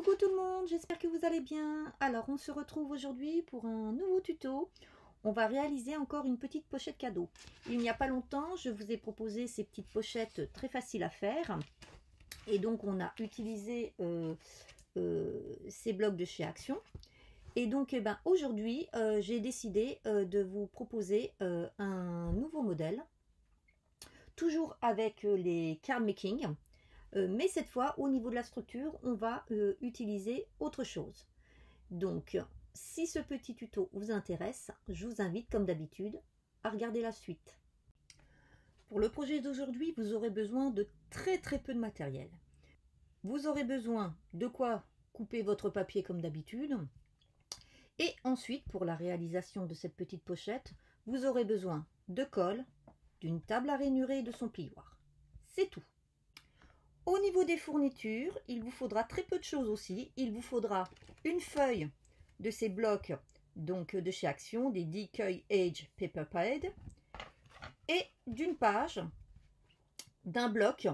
Coucou tout le monde, j'espère que vous allez bien. Alors on se retrouve aujourd'hui pour un nouveau tuto. On va réaliser encore une petite pochette cadeau. Il n'y a pas longtemps, je vous ai proposé ces petites pochettes très faciles à faire. Et donc on a utilisé ces blocs de chez Action. Et donc aujourd'hui, j'ai décidé de vous proposer un nouveau modèle. Toujours avec les card making. Mais cette fois, au niveau de la structure, on va utiliser autre chose. Donc, si ce petit tuto vous intéresse, je vous invite, comme d'habitude, à regarder la suite. Pour le projet d'aujourd'hui, vous aurez besoin de très peu de matériel. Vous aurez besoin de quoi couper votre papier comme d'habitude. Et ensuite, pour la réalisation de cette petite pochette, vous aurez besoin de colle, d'une table à ranurer et de son plioir. C'est tout. Au niveau des fournitures, il vous faudra très peu de choses aussi. Il vous faudra une feuille de ces blocs donc de chez Action, des Decoy Edge Paper Pad, et d'une page d'un bloc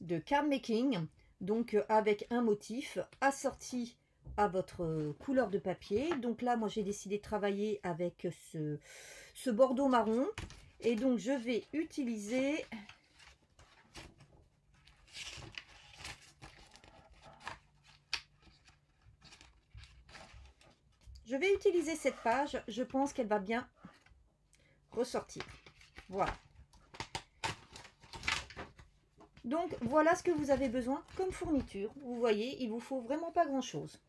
de card making, donc avec un motif assorti à votre couleur de papier. Donc là, moi j'ai décidé de travailler avec ce bordeaux marron, et donc je vais utiliser cette page. Je pense qu'elle va bien ressortir. Voilà. Donc voilà ce que vous avez besoin comme fourniture. Vous voyez, il vous faut vraiment pas grand chose.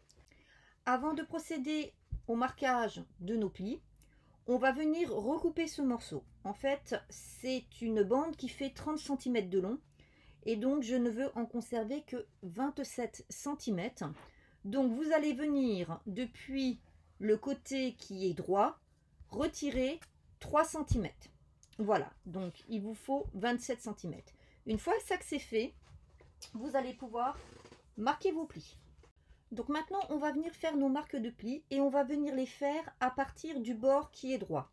Avant de procéder au marquage de nos plis, on va venir recouper ce morceau. En fait, c'est une bande qui fait 30 cm de long, et donc je ne veux en conserver que 27 cm. Donc vous allez venir depuis le côté qui est droit, retirer 3 cm. Voilà, donc il vous faut 27 cm. Une fois que ça c'est fait, vous allez pouvoir marquer vos plis. Donc maintenant, on va venir faire nos marques de plis, et on va venir les faire à partir du bord qui est droit.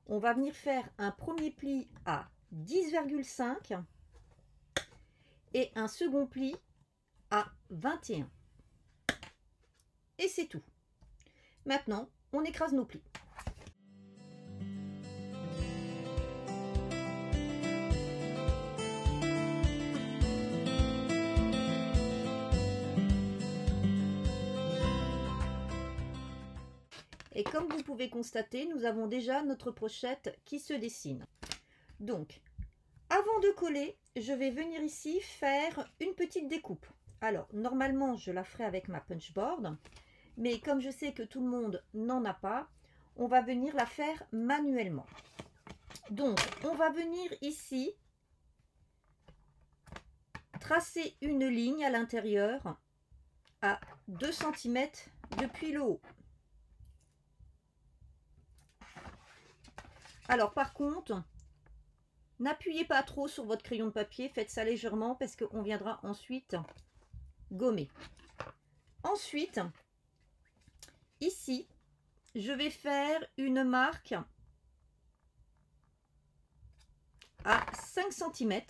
On va venir faire un premier pli à 10,5 et un second pli à 21. Et c'est tout. Maintenant, on écrase nos plis. Et comme vous pouvez constater, nous avons déjà notre pochette qui se dessine. Donc, avant de coller, je vais venir ici faire une petite découpe. Alors, normalement, je la ferai avec ma punchboard, mais comme je sais que tout le monde n'en a pas, on va venir la faire manuellement. Donc, on va venir ici tracer une ligne à l'intérieur à 2 cm depuis le haut. Alors, par contre, n'appuyez pas trop sur votre crayon de papier, faites ça légèrement parce qu'on viendra ensuite gommer. Ensuite, ici, je vais faire une marque à 5 cm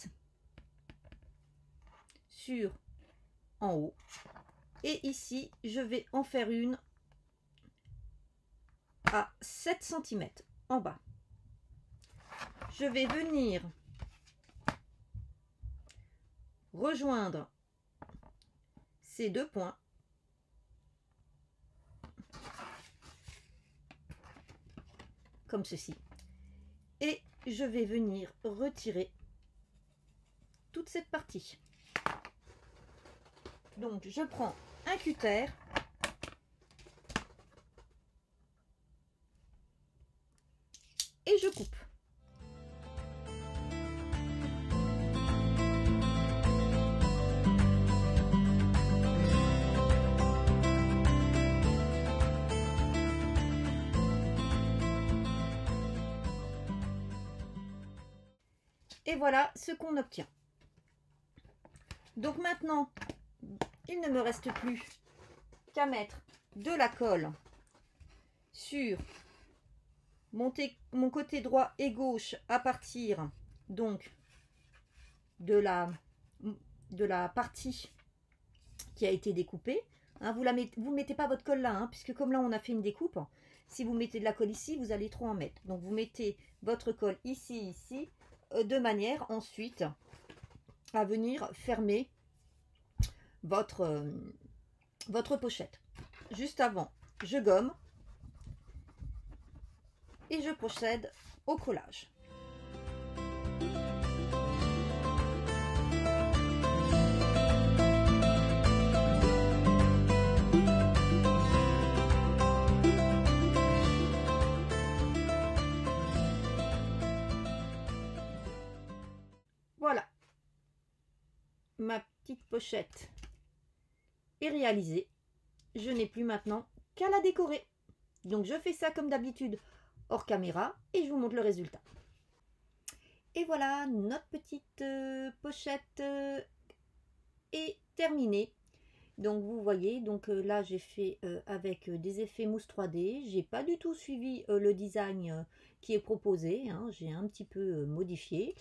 sur en haut, et ici, je vais en faire une à 7 cm en bas. Je vais venir rejoindre ces deux points comme ceci, et je vais venir retirer toute cette partie. Donc je prends un cutter et je coupe. Et voilà ce qu'on obtient. Donc maintenant, il ne me reste plus qu'à mettre de la colle sur mon côté droit et gauche à partir donc de la partie qui a été découpée. Hein, vous ne mettez pas votre colle là, hein, puisque comme là on a fait une découpe, si vous mettez de la colle ici, vous allez trop en mettre. Donc vous mettez votre colle ici, de manière ensuite à venir fermer votre pochette. Juste avant, je gomme et je procède au collage. Voilà, ma petite pochette est réalisée. Je n'ai plus maintenant qu'à la décorer. Donc je fais ça comme d'habitude hors caméra et je vous montre le résultat. Et voilà, notre petite pochette est terminée. Donc vous voyez, donc là j'ai fait avec des effets mousse 3D. J'ai pas du tout suivi le design qui est proposé, hein, j'ai un petit peu modifié.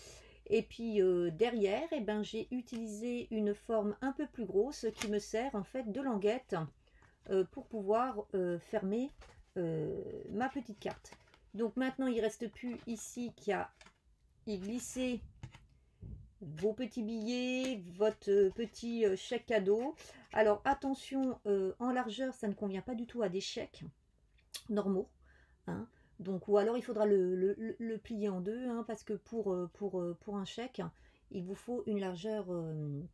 Et puis derrière, eh ben, j'ai utilisé une forme un peu plus grosse qui me sert en fait de languette pour pouvoir fermer ma petite carte. Donc maintenant il ne reste plus ici qu'à y glisser vos petits billets, votre petit chèque cadeau. Alors attention, en largeur ça ne convient pas du tout à des chèques normaux, hein. Donc, ou alors il faudra le plier en deux, hein, parce que pour un chèque, il vous faut une largeur, une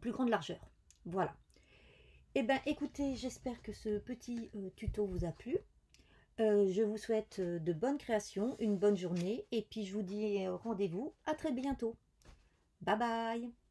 plus grande largeur. Voilà. Eh bien, écoutez, j'espère que ce petit tuto vous a plu. Je vous souhaite de bonnes créations, une bonne journée, et puis je vous dis rendez-vous à très bientôt. Bye bye!